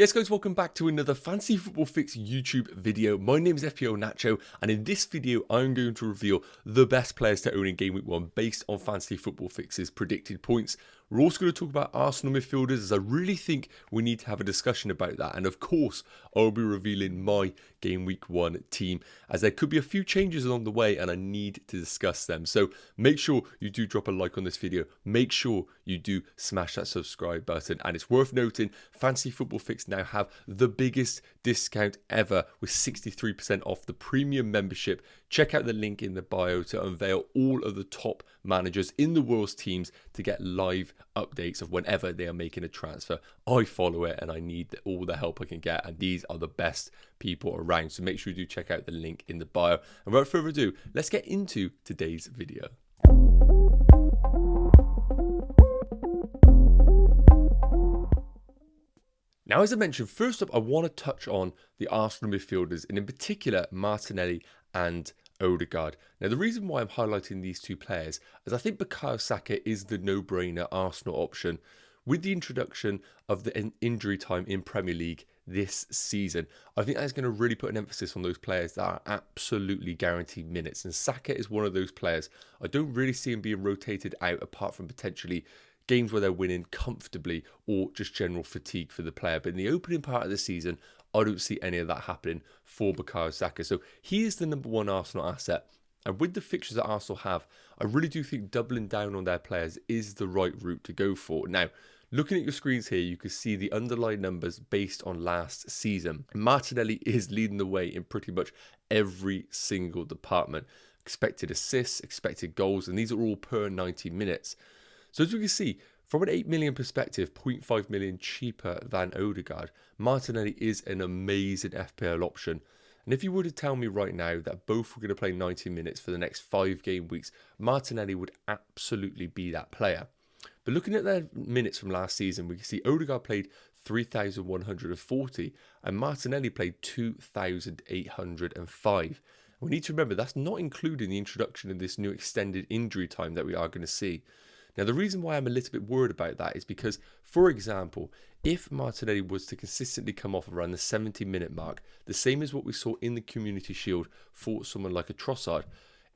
Yes guys, welcome back to another Fantasy Football Fix YouTube video. My name is FPL Nacho, and in this video I'm going to reveal the best players to own in Game Week 1 based on Fantasy Football Fix's predicted points. We're also going to talk about Arsenal midfielders, as I really think we need to have a discussion about that. And of course, I'll be revealing my Game Week 1 team, as there could be a few changes along the way and I need to discuss them. So make sure you do drop a like on this video. Make sure you do smash that subscribe button. And it's worth noting, Fantasy Football Fix now have the biggest discount ever with 63% off the premium membership. Check out the link in the bio to unveil all of the top managers in the world's teams to get live updates of whenever they are making a transfer. I follow it and I need all the help I can get, and these are the best people around, so make sure you do check out the link in the bio. And without further ado, let's get into today's video. Now, as I mentioned, first up, I want to touch on the Arsenal midfielders, and in particular, Martinelli and Ødegaard. Now, the reason why I'm highlighting these two players is I think Bukayo Saka is the no-brainer Arsenal option. With the introduction of the injury time in Premier League this season, I think that's going to really put an emphasis on those players that are absolutely guaranteed minutes. And Saka is one of those players. I don't really see him being rotated out apart from potentially games where they're winning comfortably or just general fatigue for the player. But in the opening part of the season, I don't see any of that happening for Bukayo Saka. So he is the number one Arsenal asset. And with the fixtures that Arsenal have, I really do think doubling down on their players is the right route to go for. Now, looking at your screens here, you can see the underlying numbers based on last season. Martinelli is leading the way in pretty much every single department. Expected assists, expected goals, and these are all per 90 minutes. So as you can see, from an 8 million perspective, 0.5 million cheaper than Ødegaard, Martinelli is an amazing FPL option. And if you were to tell me right now that both were going to play 90 minutes for the next 5 game weeks, Martinelli would absolutely be that player. But looking at their minutes from last season, we can see Ødegaard played 3,140 and Martinelli played 2,805. We need to remember that's not including the introduction of this new extended injury time that we are going to see. Now, the reason why I'm a little bit worried about that is because, for example, if Martinelli was to consistently come off around the 70-minute mark, the same as what we saw in the Community Shield for someone like a Trossard,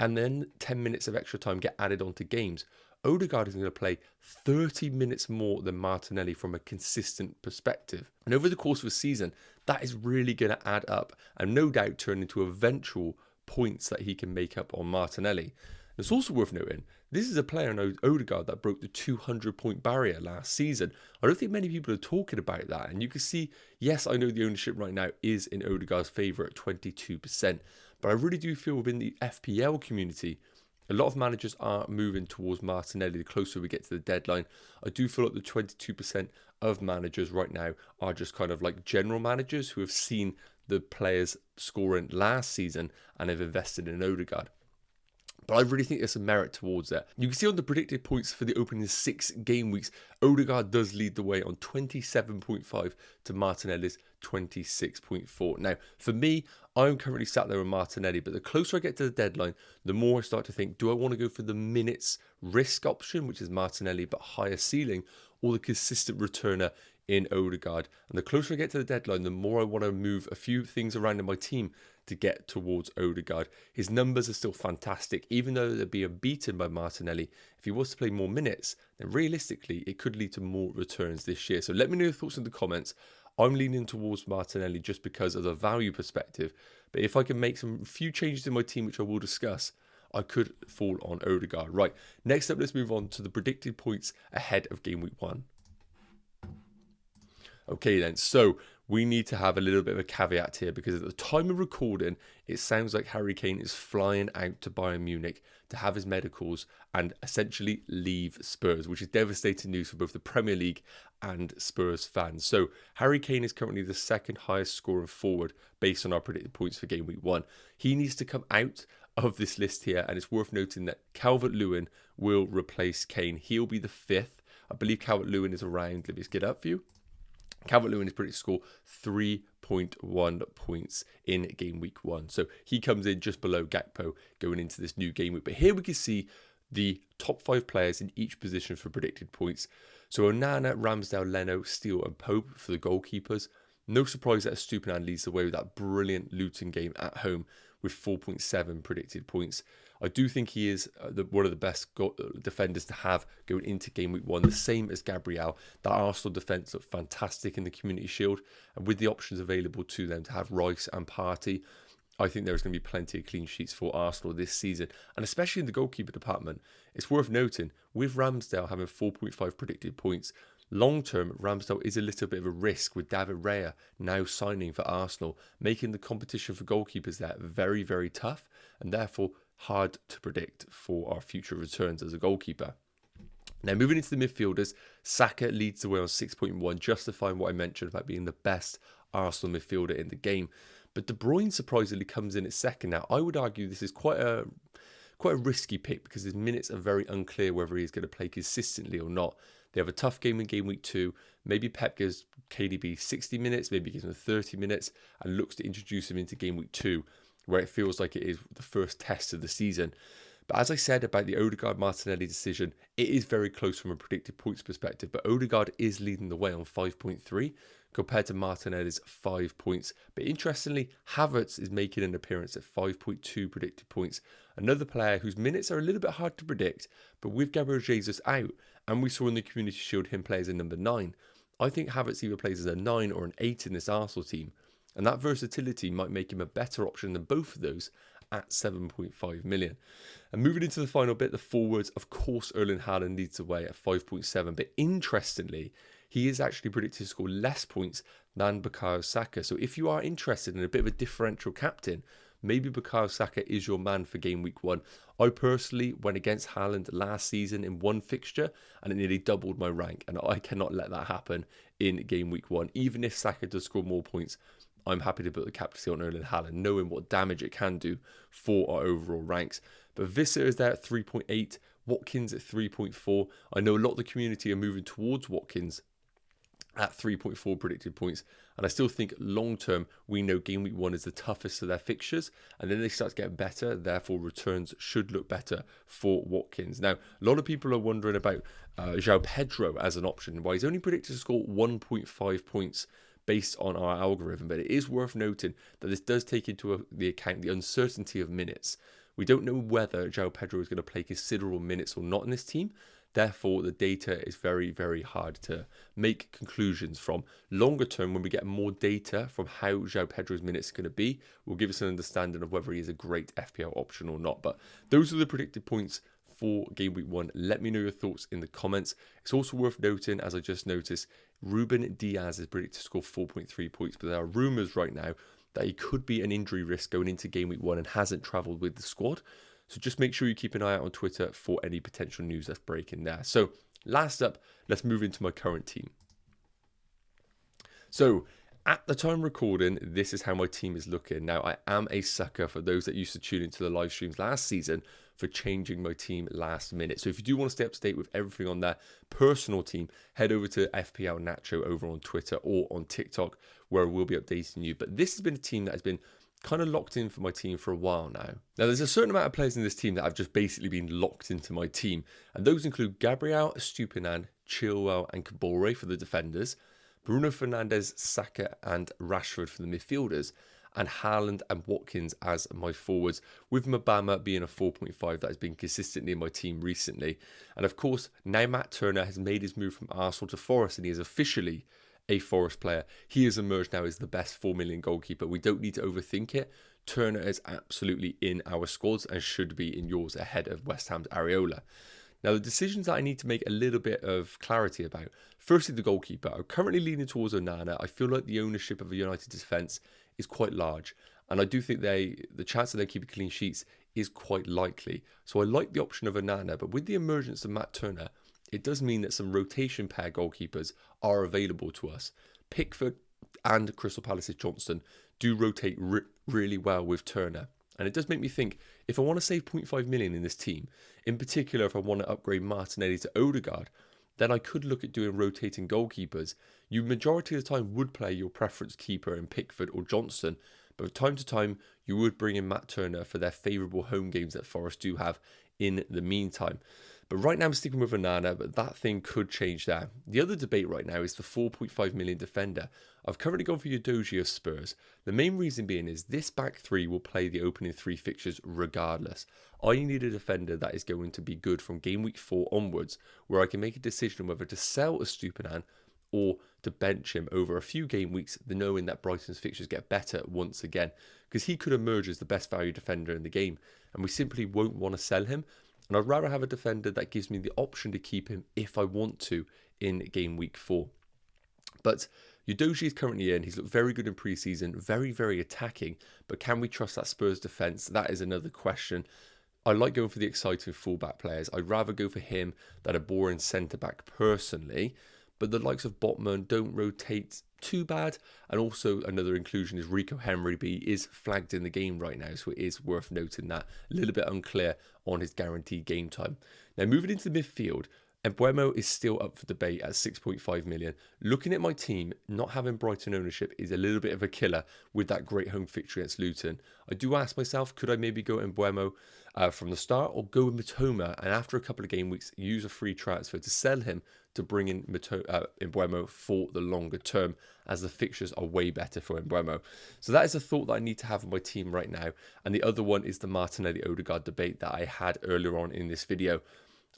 and then 10 minutes of extra time get added onto games, Ødegaard is going to play 30 minutes more than Martinelli from a consistent perspective. And over the course of a season, that is really going to add up and no doubt turn into eventual points that he can make up on Martinelli. It's also worth noting, this is a player in Ødegaard that broke the 200-point barrier last season. I don't think many people are talking about that. And you can see, yes, I know the ownership right now is in Ødegaard's favour at 22%. But I really do feel within the FPL community, a lot of managers are moving towards Martinelli the closer we get to the deadline. I do feel like the 22% of managers right now are just kind of like general managers who have seen the players scoring last season and have invested in Ødegaard. But I really think there's some merit towards that. You can see on the predicted points for the opening 6 game weeks, Ødegaard does lead the way on 27.5 to Martinelli's 26.4. Now, for me, I'm currently sat there with Martinelli, but the closer I get to the deadline, the more I start to think, do I want to go for the minutes risk option, which is Martinelli but higher ceiling, or the consistent returner in Ødegaard? And the closer I get to the deadline, the more I want to move a few things around in my team to get towards Ødegaard. His numbers are still fantastic, even though they're being beaten by Martinelli. If he was to play more minutes, then realistically, it could lead to more returns this year. So let me know your thoughts in the comments. I'm leaning towards Martinelli just because of the value perspective. But if I can make some few changes in my team, which I will discuss, I could fall on Ødegaard. Right, next up, let's move on to the predicted points ahead of Game Week 1. Okay then, so we need to have a little bit of a caveat here because at the time of recording, it sounds like Harry Kane is flying out to Bayern Munich to have his medicals and essentially leave Spurs, which is devastating news for both the Premier League and Spurs fans. So Harry Kane is currently the second highest scoring forward based on our predicted points for Game Week 1. He needs to come out of this list here, and it's worth noting that Calvert-Lewin will replace Kane. He'll be the 5th. I believe Calvert-Lewin is around, let me just get up for you. Calvert-Lewin is predicted to score 3.1 points in Game Week 1. So he comes in just below Gakpo going into this new game week. But here we can see the top 5 players in each position for predicted points. So Onana, Ramsdale, Leno, Steele and Pope for the goalkeepers. No surprise that Stupinan leads the way with that brilliant Luton game at home with 4.7 predicted points. I do think he is one of the best defenders to have going into game week 1. The same as Gabriel. That Arsenal defence looked fantastic in the Community Shield. And with the options available to them to have Rice and Partey, I think there's going to be plenty of clean sheets for Arsenal this season. And especially in the goalkeeper department, it's worth noting, with Ramsdale having 4.5 predicted points, long term, Ramsdale is a little bit of a risk with David Raya now signing for Arsenal, making the competition for goalkeepers there very, very tough and therefore hard to predict for our future returns as a goalkeeper. Now, moving into the midfielders, Saka leads the way on 6.1, justifying what I mentioned about being the best Arsenal midfielder in the game. But De Bruyne surprisingly comes in at second. Now, I would argue this is quite a risky pick because his minutes are very unclear whether he's going to play consistently or not. They have a tough game in game week 2. Maybe Pep gives KDB 60 minutes, maybe gives him 30 minutes and looks to introduce him into game week 2, where it feels like it is the first test of the season. But as I said about the Ødegaard Martinelli decision, it is very close from a predicted points perspective. But Ødegaard is leading the way on 5.3 compared to Martinelli's 5 points. But interestingly, Havertz is making an appearance at 5.2 predicted points. Another player whose minutes are a little bit hard to predict, but with Gabriel Jesus out, and we saw in the Community Shield him play as a number 9, I think Havertz either plays as a 9 or an 8 in this Arsenal team. And that versatility might make him a better option than both of those at 7.5 million. And moving into the final bit, the forwards, of course, Erling Haaland leads the way at 5.7. But interestingly, he is actually predicted to score less points than Bukayo Saka. So if you are interested in a bit of a differential captain, maybe Bukayo Saka is your man for game week 1. I personally went against Haaland last season in one fixture and it nearly doubled my rank. And I cannot let that happen in game week 1. Even if Saka does score more points, I'm happy to put the captaincy on Erling Haaland, knowing what damage it can do for our overall ranks. But Visser is there at 3.8, Watkins at 3.4. I know a lot of the community are moving towards Watkins at 3.4 predicted points. And I still think long term, we know game week 1 is the toughest of their fixtures. And then they start to get better. Therefore, returns should look better for Watkins. Now, a lot of people are wondering about João Pedro as an option. Why he's only predicted to score 1.5 points based on our algorithm. But it is worth noting that this does take into the account the uncertainty of minutes. We don't know whether João Pedro is going to play considerable minutes or not in this team. Therefore, the data is very, very hard to make conclusions from. Longer term, when we get more data from how João Pedro's minutes are going to be, will give us an understanding of whether he is a great FPL option or not. But those are the predicted points for game week 1. Let me know your thoughts in the comments. It's also worth noting, as I just noticed, Ruben Diaz is predicted to score 4.3 points, but there are rumours right now that he could be an injury risk going into game week 1 and hasn't travelled with the squad. So just make sure you keep an eye out on Twitter for any potential news that's breaking there. So last up, let's move into my current team. So at the time recording, this is how my team is looking. Now, I am a sucker for those that used to tune into the live streams last season for changing my team last minute. So if you do want to stay up to date with everything on their personal team, head over to FPL Nacho over on Twitter or on TikTok, where we'll be updating you. But this has been a team that has been kind of locked in for my team for a while now. Now, there's a certain amount of players in this team that have just basically been locked into my team. And those include Gabriel, Stupinan, Chilwell and Kabore for the defenders, Bruno Fernandes, Saka and Rashford for the midfielders, and Haaland and Watkins as my forwards, with Mabama being a 4.5 that has been consistently in my team recently. And of course, now Matt Turner has made his move from Arsenal to Forest and he is officially a Forest player. He has emerged now as the best 4 million goalkeeper. We don't need to overthink it. Turner is absolutely in our squads and should be in yours ahead of West Ham's Areola. Now, the decisions that I need to make a little bit of clarity about. Firstly, the goalkeeper. I'm currently leaning towards Onana. I feel like the ownership of a United defence is quite large. And I do think the chance that they keep clean sheets is quite likely. So I like the option of Onana. But with the emergence of Matt Turner, it does mean that some rotation pair goalkeepers are available to us. Pickford and Crystal Palace's Johnston do rotate really well with Turner. And it does make me think, if I want to save 0.5 million in this team, in particular if I want to upgrade Martinelli to Ødegaard, then I could look at doing rotating goalkeepers. You majority of the time would play your preference keeper in Pickford or Johnston, but from time to time you would bring in Matt Turner for their favourable home games that Forest do have in the meantime. But right now I'm sticking with Onana, but that thing could change there. The other debate right now is the 4.5 million defender. I've currently gone for Ødegaard of Spurs. The main reason being is this back three will play the opening three fixtures regardless. I need a defender that is going to be good from game week 4 onwards, where I can make a decision whether to sell a Stupinan or to bench him over a few game weeks, knowing that Brighton's fixtures get better once again, because he could emerge as the best value defender in the game, and we simply won't want to sell him. And I'd rather have a defender that gives me the option to keep him if I want to in game week 4. But Ødegaard is currently in. He's looked very good in pre-season, very, very attacking. But can we trust that Spurs defence? That is another question. I like going for the exciting fullback players. I'd rather go for him than a boring centre-back personally. But the likes of Botman don't rotate too bad. And also another inclusion is Rico Henry, but he is flagged in the game right now, so it is worth noting that. A little bit unclear on his guaranteed game time. Now moving into the midfield, Mbeumo is still up for debate at 6.5 million. Looking at my team, not having Brighton ownership is a little bit of a killer with that great home fixture against Luton. I do ask myself, could I maybe go Mbeumo from the start, or go with Mitoma and after a couple of game weeks use a free transfer to sell him to bring in Mbeumo for the longer term, as the fixtures are way better for Mbeumo. So that is a thought that I need to have on my team right now. And the other one is the Martinelli Ødegaard debate that I had earlier on in this video.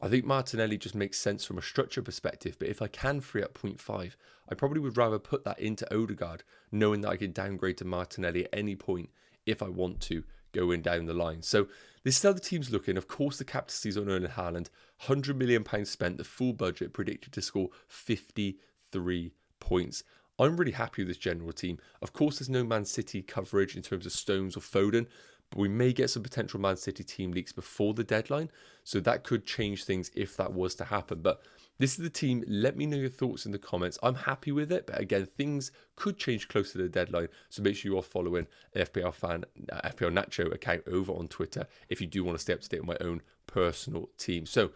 I think Martinelli just makes sense from a structure perspective, but if I can free up 0.5, I probably would rather put that into Ødegaard, knowing that I can downgrade to Martinelli at any point if I want to going down the line. So this is how the team's looking. Of course, the captaincy's on Erling Haaland, £100 million spent, the full budget predicted to score 53 points. I'm really happy with this general team. Of course, there's no Man City coverage in terms of Stones or Foden, but we may get some potential Man City team leaks before the deadline, so that could change things if that was to happen. But this is the team. Let me know your thoughts in the comments. I'm happy with it, but again, things could change closer to the deadline, so make sure you are following FPL Nacho account over on Twitter if you do want to stay up to date on my own personal team. So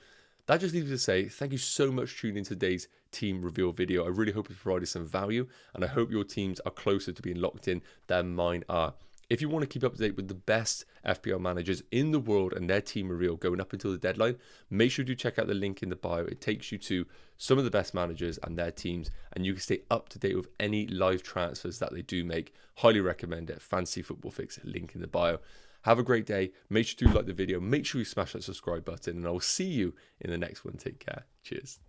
that just leaves me to say thank you so much for tuning in today's team reveal video. I really hope it's provided some value, and I hope your teams are closer to being locked in than mine are. If you want to keep up to date with the best FPL managers in the world and their team reveal going up until the deadline, make sure you do check out the link in the bio. It takes you to some of the best managers and their teams, and you can stay up to date with any live transfers that they do make. Highly recommend it. Fancy Football Fix, link in the bio. Have a great day. Make sure you like the video. Make sure you smash that subscribe button, and I will see you in the next one. Take care. Cheers.